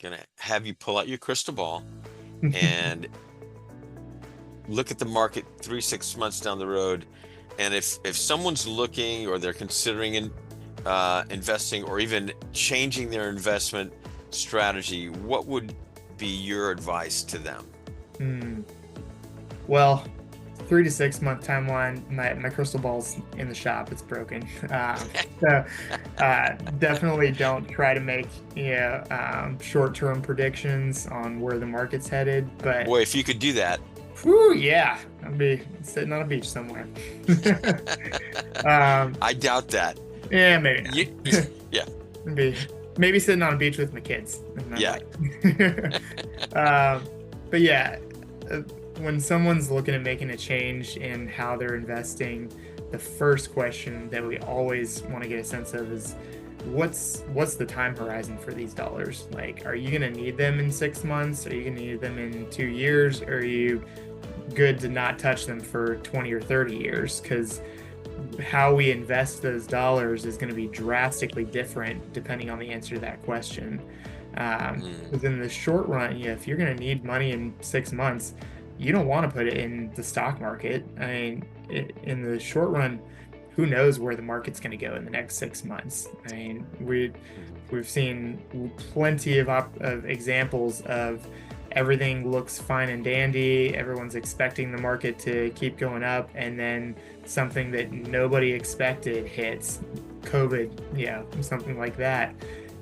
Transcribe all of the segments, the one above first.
gonna have you pull out your crystal ball and look at the market 3, 6 months down the road. And if someone's looking or they're considering investing or even changing their investment strategy, what would be your advice to them? Hmm. Well, 3 to 6 month timeline. My crystal ball's in the shop. It's broken. So definitely don't try to make short-term predictions on where the market's headed. But Boy, if you could do that. whew, yeah, I'd be sitting on a beach somewhere. um, I doubt that. yeah, maybe You, not. yeah, Maybe maybe sitting on a beach with my kids and my yeah. wife. But yeah, uh, when someone's looking at making a change in how they're investing, the first question that we always want to get a sense of is what's the time horizon for these dollars? Like, are you going to need them in 6 months? Are you going to need them in 2 years? Or are you good to not touch them for 20 or 30 years? Because how we invest those dollars is going to be drastically different depending on the answer to that question. Mm, Within the short run, yeah, if you're going to need money in 6 months, you don't want to put it in the stock market. I mean, in the short run, who knows where the market's going to go in the next 6 months? I mean, mm, we've seen plenty of examples of everything looks fine and dandy. Everyone's expecting the market to keep going up, and then something that nobody expected hits, COVID, yeah, something like that.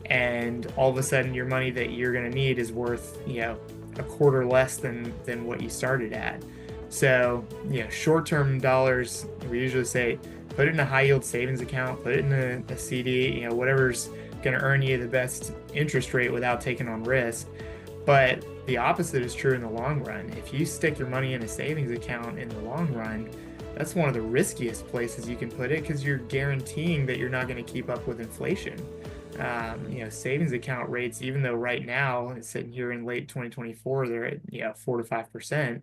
And all of a sudden, your money that you're going to need is worth, a quarter less than what you started at. So, short-term dollars, we usually say put it in a high yield savings account, put it in a CD, whatever's going to earn you the best interest rate without taking on risk. But the opposite is true in the long run. If you stick your money in a savings account in the long run, that's one of the riskiest places you can put it because you're guaranteeing that you're not going to keep up with inflation. Savings account rates, even though right now it's sitting here in late 2024, they're at 4 to 5%.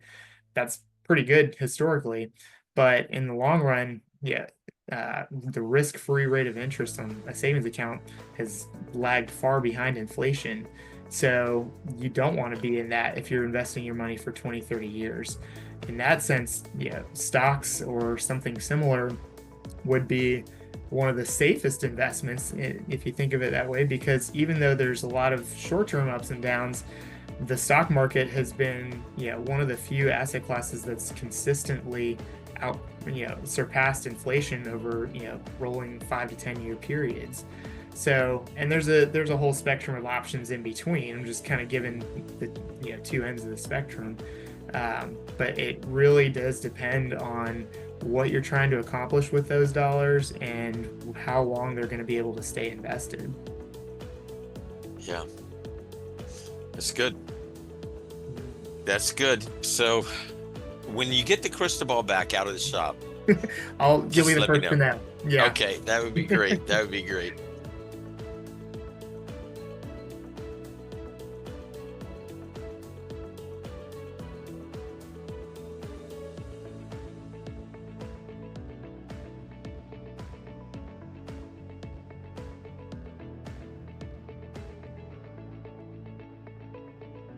That's pretty good historically, but in the long run, yeah, the risk-free rate of interest on a savings account has lagged far behind inflation. So you don't want to be in that if you're investing your money for 20, 30 years. In that sense, yeah, stocks or something similar would be one of the safest investments if you think of it that way, because even though there's a lot of short-term ups and downs, the stock market has been, one of the few asset classes that's consistently out, surpassed inflation over, rolling 5 to 10 year periods. So, and there's a whole spectrum of options in between. I'm just kind of giving the two ends of the spectrum, but it really does depend on what you're trying to accomplish with those dollars and how long they're going to be able to stay invested. yeah, that's good. That's good. So when you get the crystal ball back out of the shop, You'll be just the let me first to know. know. Yeah. Okay, that would be great. That would be great.